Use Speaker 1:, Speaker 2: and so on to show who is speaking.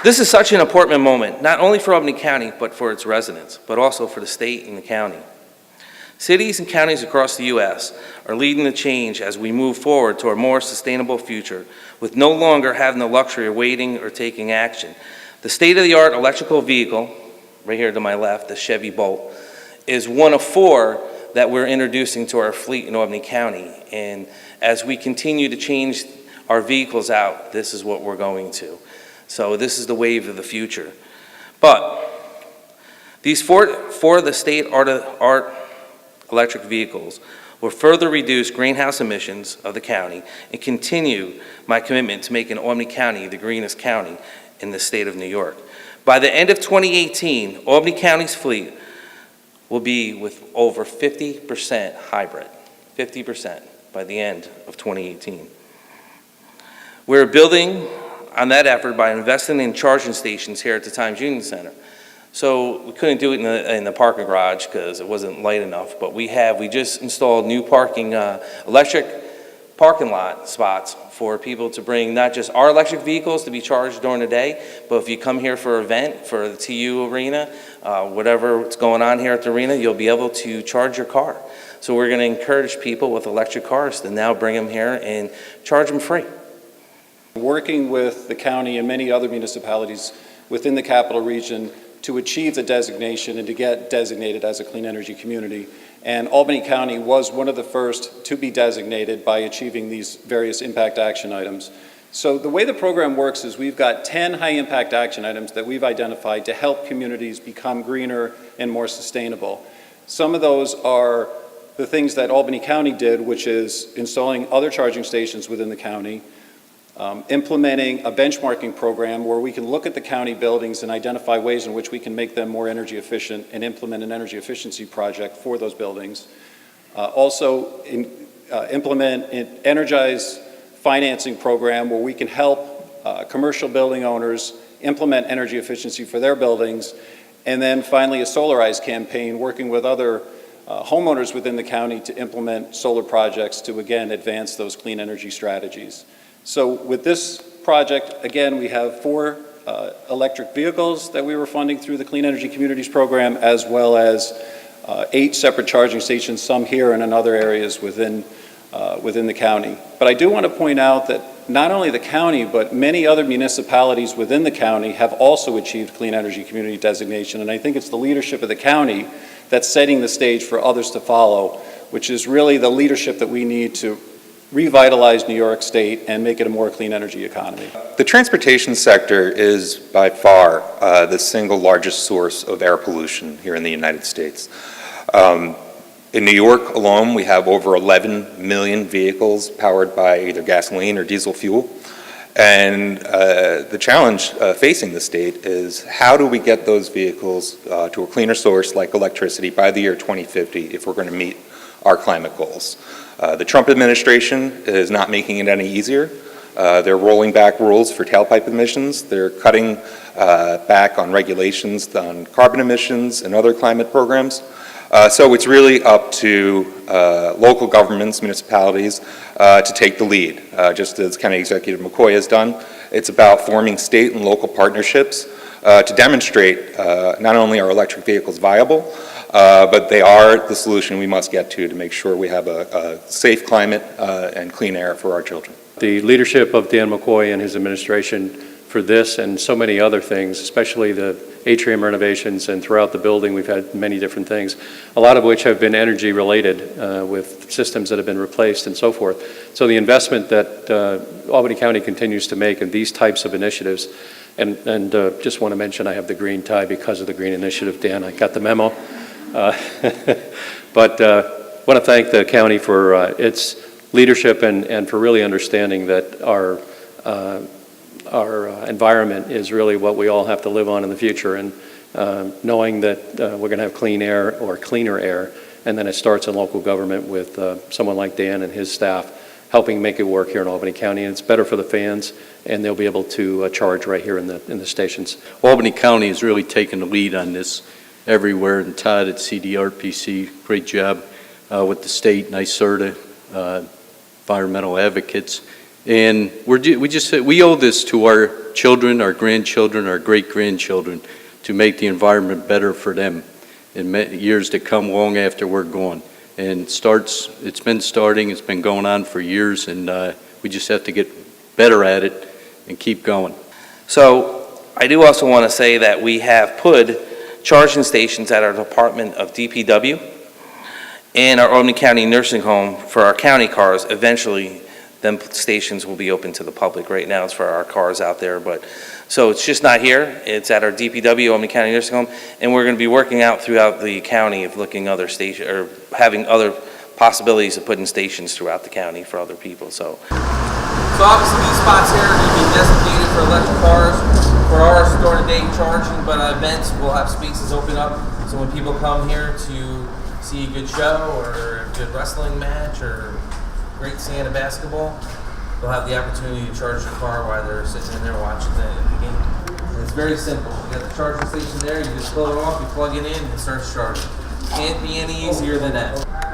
Speaker 1: This is such an important moment, not only for Albany County, but for its residents, but also for the state and the county. Cities and counties across the U.S. are leading the change as we move forward to a more sustainable future, with no longer having the luxury of waiting or taking action. The state-of-the-art electrical vehicle, right here to my left, the Chevy Bolt, is one of 4 that we're introducing to our fleet in Albany County. And as we continue to change our vehicles out, this is what we're going to. So this is the wave of the future. But these four of the state-art electric vehicles will further reduce greenhouse emissions of the county and continue my commitment to making Albany County the greenest county in the state of New York. By the end of 2018, Albany County's fleet will be with over 50% hybrid, 50% by the end of 2018. We're building on that effort by investing in charging stations here at the Times Union Center. So we couldn't do it in the parking garage because it wasn't light enough, but we just installed new electric parking lot spots for people to bring not just our electric vehicles to be charged during the day, but if you come here for an event, for the TU Arena, whatever's going on here at the arena, you'll be able to charge your car. So we're going to encourage people with electric cars to now bring them here and charge them free.
Speaker 2: Working with the county and many other municipalities within the capital region to achieve the designation and to get designated as a clean energy community. And Albany County was one of the first to be designated by achieving these various impact action items. So the way the program works is we've got 10 high impact action items that we've identified to help communities become greener and more sustainable. Some of those are the things that Albany County did, which is installing other charging stations within the county, implementing a benchmarking program where we can look at the county buildings and identify ways in which we can make them more energy efficient and implement an energy efficiency project for those buildings. Implement an energize financing program where we can help commercial building owners implement energy efficiency for their buildings. And then finally a solarize campaign working with other homeowners within the county to implement solar projects to again advance those clean energy strategies. So with this project, again, we have 4 electric vehicles that we were funding through the Clean Energy Communities program, as well as 8 separate charging stations, some here and in other areas within the county. But I do want to point out that not only the county, but many other municipalities within the county have also achieved Clean Energy Community designation. And I think it's the leadership of the county that's setting the stage for others to follow, which is really the leadership that we need to revitalize New York State and make it a more clean energy economy.
Speaker 3: The transportation sector is by far the single largest source of air pollution here in the United States. In New York alone, we have over 11 million vehicles powered by either gasoline or diesel fuel. And the challenge facing the state is how do we get those vehicles to a cleaner source like electricity by the year 2050 if we're going to meet our climate goals. The Trump administration is not making it any easier. They're rolling back rules for tailpipe emissions. They're cutting back on regulations on carbon emissions and other climate programs. So it's really up to local governments, municipalities, to take the lead, just as County Executive McCoy has done. It's about forming state and local partnerships to demonstrate not only are electric vehicles viable, but they are the solution we must get to make sure we have a safe climate and clean air for our children.
Speaker 4: The leadership of Dan McCoy and his administration for this and so many other things, especially the atrium renovations, and throughout the building we've had many different things, a lot of which have been energy related with systems that have been replaced and so forth. So the investment that Albany County continues to make in these types of initiatives, and just want to mention I have the green tie because of the green initiative, Dan, I got the memo. But want to thank the county for its leadership and for really understanding that our environment is really what we all have to live on in the future, and knowing that we're going to have clean air or cleaner air, and then it starts in local government with someone like Dan and his staff helping make it work here in Albany County, and it's better for the fans, and they'll be able to charge right here in the stations.
Speaker 5: Albany County has really taken the lead on this everywhere, and Todd at CDRPC, great job with the state, NYSERDA, environmental advocates, And we owe this to our children, our grandchildren, our great-grandchildren, to make the environment better for them in years to come, long after we're gone. And it's been going on for years, and we just have to get better at it and keep going.
Speaker 1: So I do also want to say that we have put charging stations at our Department of DPW and our Albany County Nursing Home for our county cars. Eventually, them stations will be open to the public. Right now, it's for our cars out there, but so it's just not here. It's at our DPW, Albany County Nursing Home, and we're going to be working out throughout the county of looking other stations or having other possibilities of putting stations throughout the county for other people. So obviously these spots here are going to be designated for electric cars. For ours, during the day charging, but events we'll have spaces open up so when people come here to see a good show or a good wrestling match or great Santa basketball, they'll have the opportunity to charge their car while they're sitting in there watching the game. And it's very simple. You got the charging station there, you just pull it off, you plug it in, and it starts charging. Can't be any easier than that.